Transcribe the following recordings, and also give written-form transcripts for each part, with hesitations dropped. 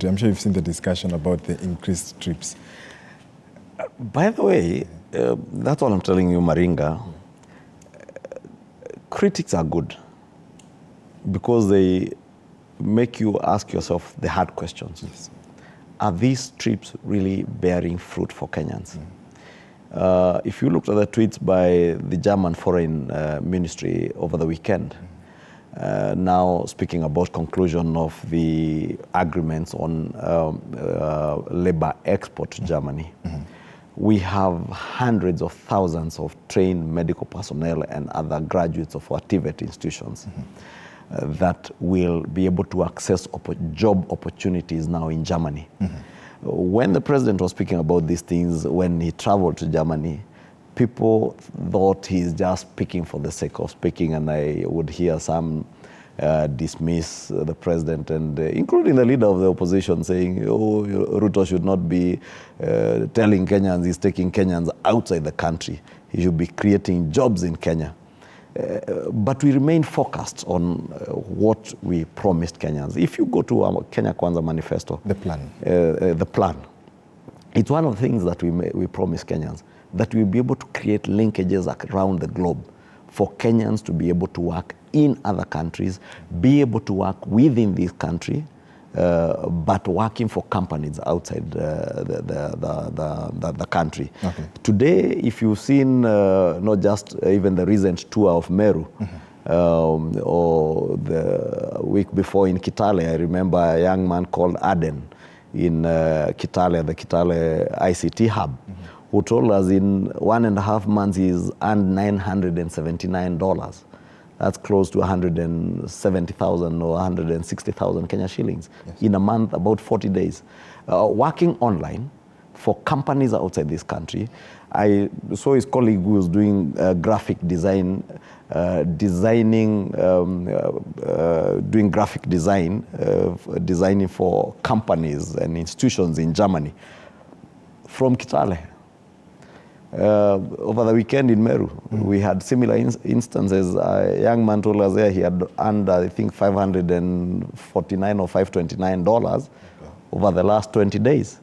I'm sure you've seen the discussion about the increased trips. By the way, that's what I'm telling you, Maringa. Critics are good because they make you ask yourself the hard questions. Yes. Are these trips really bearing fruit for Kenyans? If you looked at the tweets by the German Foreign Ministry over the weekend, now speaking about conclusion of the agreements on labor export to Germany, we have hundreds of thousands of trained medical personnel and other graduates of our TVET institutions that will be able to access job opportunities now in Germany. When the president was speaking about these things, when he traveled to Germany, people thought he's just speaking for the sake of speaking, and I would hear some dismiss the president, and including the leader of the opposition saying, oh, Ruto should not be telling Kenyans he's taking Kenyans outside the country. He should be creating jobs in Kenya. But we remain focused on what we promised Kenyans. If you go to our Kenya Kwanza Manifesto, The plan. The plan, it's one of the things that we promised Kenyans, that we'll be able to create linkages around the globe for Kenyans to be able to work in other countries, be able to work within this country, but working for companies outside the country. Okay. Today, if you've seen not just even the recent tour of Meru, or the week before in Kitale, I remember a young man called Aden in Kitale, the Kitale ICT hub, who told us in 1.5 months he's earned $979. That's close to 170,000 or 160,000 Kenya shillings. Yes. In a month, about 40 days. Working online for companies outside this country. I saw his colleague who was doing graphic design, doing graphic design, designing for companies and institutions in Germany from Kitale. Over the weekend in Meru, we had similar instances. A young man told us there he had earned, I think, $549 or $529 over the last 20 days.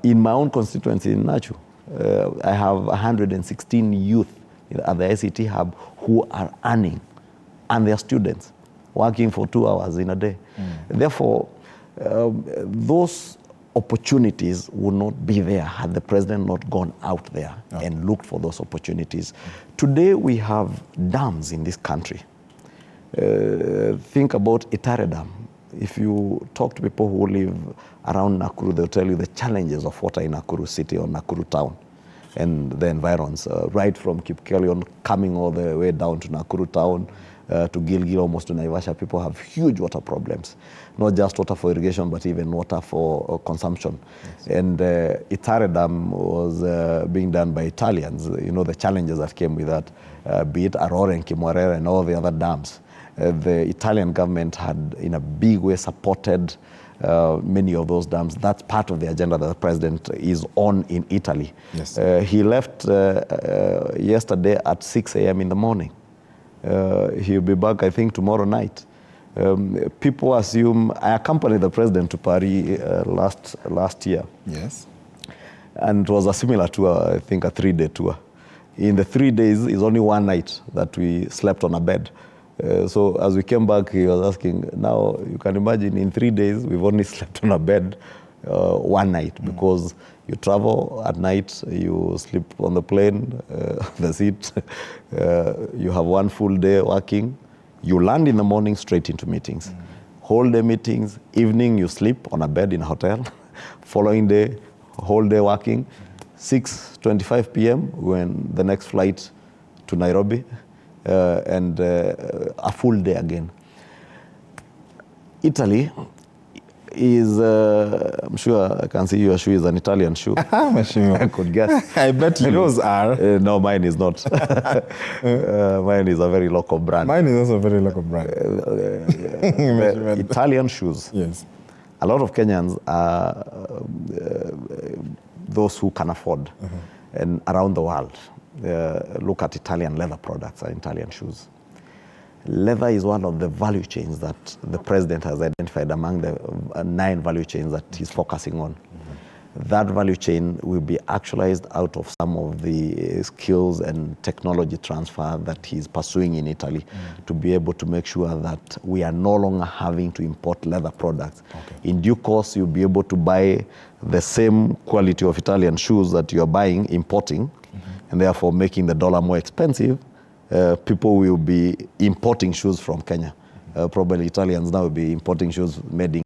In my own constituency in Nachu, I have 116 youth at the ICT hub who are earning, and they're students, working for 2 hours in a day. Therefore, those opportunities would not be there had the president not gone out there and looked for those opportunities. Today we have dams in this country. Think about Itare Dam. If you talk to people who live around Nakuru, they'll tell you the challenges of water in Nakuru city or Nakuru town and the environs, right from Kipkelion coming all the way down to Nakuru town, to Gilgil, almost to Naivasha. People have huge water problems, not just water for irrigation, but even water for consumption. Yes. And Itare Dam was being done by Italians. You know the challenges that came with that, be it Arore and Kimwarere and all the other dams. The Italian government had, in a big way, supported many of those dams. That's part of the agenda that the president is on in Italy. Yes. He left yesterday at 6 a.m. in the morning. He'll be back, I think, tomorrow night. People assume, I accompanied the president to Paris last year. Yes. And it was a similar tour, I think a 3-day tour. In the 3 days, it's only one night that we slept on a bed. So as we came back, he was asking, now you can imagine in 3 days, we've only slept on a bed one night, because you travel at night, you sleep on the plane, the seat, you have one full day working, you land in the morning straight into meetings. Whole day meetings, evening you sleep on a bed in a hotel, following day, whole day working, 6:25 p.m. when the next flight to Nairobi, and a full day again. Italy is, I'm sure I can see your shoe is an Italian shoe. I'm a shoe. I could guess. I bet yours are. No, mine is not. Mine is a very local brand. Mine is also a very local brand. Italian shoes. Yes. A lot of Kenyans are those who can afford, and around the world look at Italian leather products and Italian shoes. Leather is one of the value chains that the president has identified among the 9 value chains that he's focusing on. That value chain will be actualized out of some of the skills and technology transfer that he's pursuing in Italy to be able to make sure that we are no longer having to import leather products. Okay. In due course, you'll be able to buy the same quality of Italian shoes that you're buying, importing, and therefore making the dollar more expensive. People will be importing shoes from Kenya. Probably Italians now will be importing shoes made in